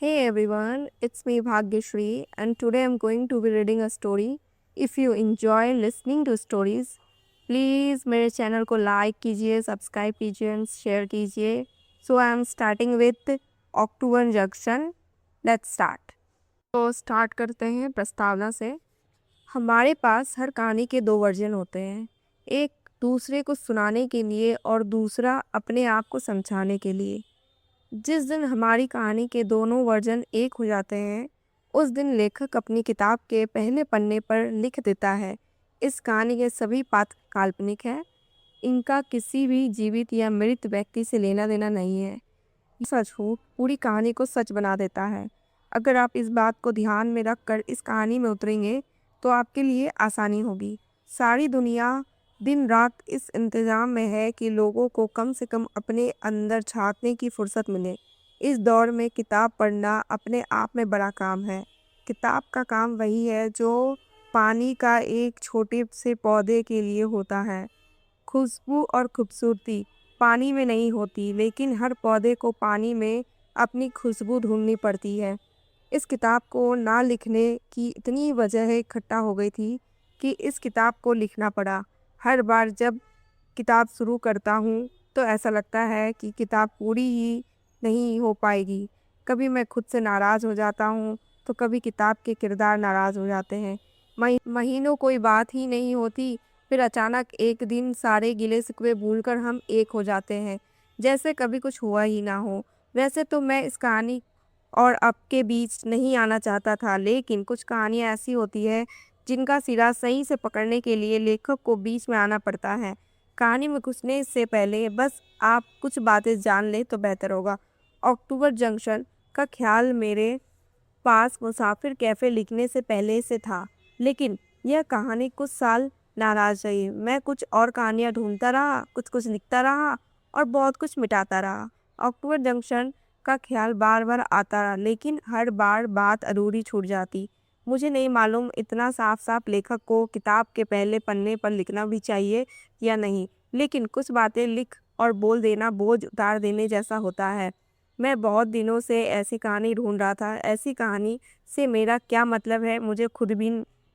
Hey everyone, it's me Bhagyashri and today I'm going to be reading a story. If you enjoy listening to stories, please मेरे channel को like कीजिए, subscribe कीजिए and share कीजिए. So I am starting with October junction. Let's start. तो start करते हैं प्रस्तावना से. हमारे पास हर कहानी के दो वर्जन होते हैं, एक दूसरे को सुनाने के लिए और दूसरा अपने आप को समझाने के लिए. जिस दिन हमारी कहानी के दोनों वर्जन एक हो जाते हैं, उस दिन लेखक अपनी किताब के पहले पन्ने पर लिख देता है, इस कहानी के सभी पात्र काल्पनिक हैं, इनका किसी भी जीवित या मृत व्यक्ति से लेना देना नहीं है. सच हो पूरी कहानी को सच बना देता है. अगर आप इस बात को ध्यान में रखकर इस कहानी में उतरेंगे तो आपके लिए आसानी होगी. सारी दुनिया दिन रात इस इंतज़ाम में है कि लोगों को कम से कम अपने अंदर झाँकने की फुर्सत मिले. इस दौर में किताब पढ़ना अपने आप में बड़ा काम है. किताब का काम वही है जो पानी का एक छोटे से पौधे के लिए होता है. खुशबू और खूबसूरती पानी में नहीं होती, लेकिन हर पौधे को पानी में अपनी खुशबू ढूंढनी पड़ती है. इस किताब को ना लिखने की इतनी वजह इकट्ठा हो गई थी कि इस किताब को लिखना पड़ा. हर बार जब किताब शुरू करता हूँ तो ऐसा लगता है कि किताब पूरी ही नहीं हो पाएगी. कभी मैं खुद से नाराज़ हो जाता हूँ तो कभी किताब के किरदार नाराज़ हो जाते हैं. महीनों कोई बात ही नहीं होती, फिर अचानक एक दिन सारे गिले शिकवे भूलकर हम एक हो जाते हैं, जैसे कभी कुछ हुआ ही ना हो. वैसे तो मैं इस कहानी और आपके बीच नहीं आना चाहता था, लेकिन कुछ कहानियाँ ऐसी होती है जिनका सिरा सही से पकड़ने के लिए लेखक को बीच में आना पड़ता है. कहानी में घुसने से पहले बस आप कुछ बातें जान लें तो बेहतर होगा. अक्टूबर जंक्शन का ख्याल मेरे पास मुसाफिर कैफ़े लिखने से पहले से था, लेकिन यह कहानी कुछ साल नाराज़ रही. मैं कुछ और कहानियाँ ढूंढता रहा, कुछ लिखता रहा और बहुत कुछ मिटाता रहा. अक्टूबर जंक्शन का ख्याल बार बार आता रहा, लेकिन हर बार बात अधूरी छूट जाती. मुझे नहीं मालूम इतना साफ साफ लेखक को किताब के पहले पन्ने पर लिखना भी चाहिए या नहीं, लेकिन कुछ बातें लिख और बोल देना बोझ उतार देने जैसा होता है. मैं बहुत दिनों से ऐसी कहानी ढूंढ रहा था. ऐसी कहानी से मेरा क्या मतलब है मुझे खुद भी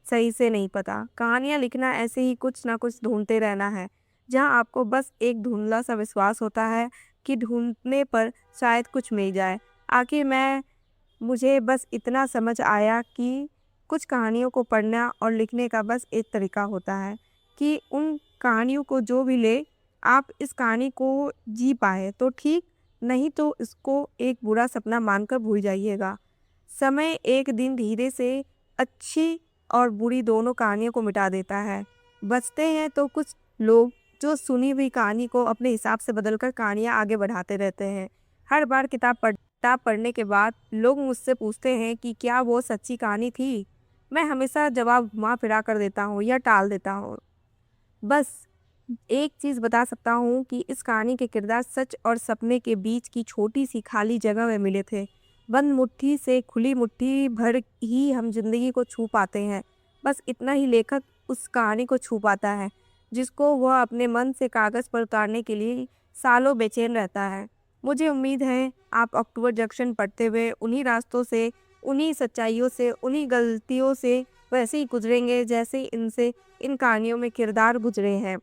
सही से नहीं पता. कहानियाँ लिखना ऐसे ही कुछ ना कुछ ढूंढते रहना है, जहाँ आपको बस एक धुंधला सा विश्वास होता है कि ढूंढने पर शायद कुछ मिल जाए. आखिर मुझे बस इतना समझ आया कि कुछ कहानियों को पढ़ना और लिखने का बस एक तरीका होता है कि उन कहानियों को जो भी ले आप इस कहानी को जी पाए तो ठीक, नहीं तो इसको एक बुरा सपना मानकर भूल जाइएगा. समय एक दिन धीरे से अच्छी और बुरी दोनों कहानियों को मिटा देता है. बचते हैं तो कुछ लोग जो सुनी हुई कहानी को अपने हिसाब से बदलकर कहानियाँ आगे बढ़ाते रहते हैं. हर बार किताब पढ़ने के बाद लोग मुझसे पूछते हैं कि क्या वो सच्ची कहानी थी. मैं हमेशा जवाब घुमा फिरा कर देता हूँ या टाल देता हूँ. बस एक चीज़ बता सकता हूँ कि इस कहानी के किरदार सच और सपने के बीच की छोटी सी खाली जगह में मिले थे. बंद मुट्ठी से खुली मुट्ठी भर ही हम जिंदगी को छू पाते हैं. बस इतना ही लेखक उस कहानी को छू पाता है जिसको वह अपने मन से कागज़ पर उतारने के लिए सालों बेचैन रहता है. मुझे उम्मीद है आप अक्टूबर जंक्शन पढ़ते हुए उन्हीं रास्तों से, उन्हीं सच्चाइयों से, उन्हीं गलतियों से वैसे ही गुजरेंगे जैसे इन कहानियों में किरदार गुजरे हैं.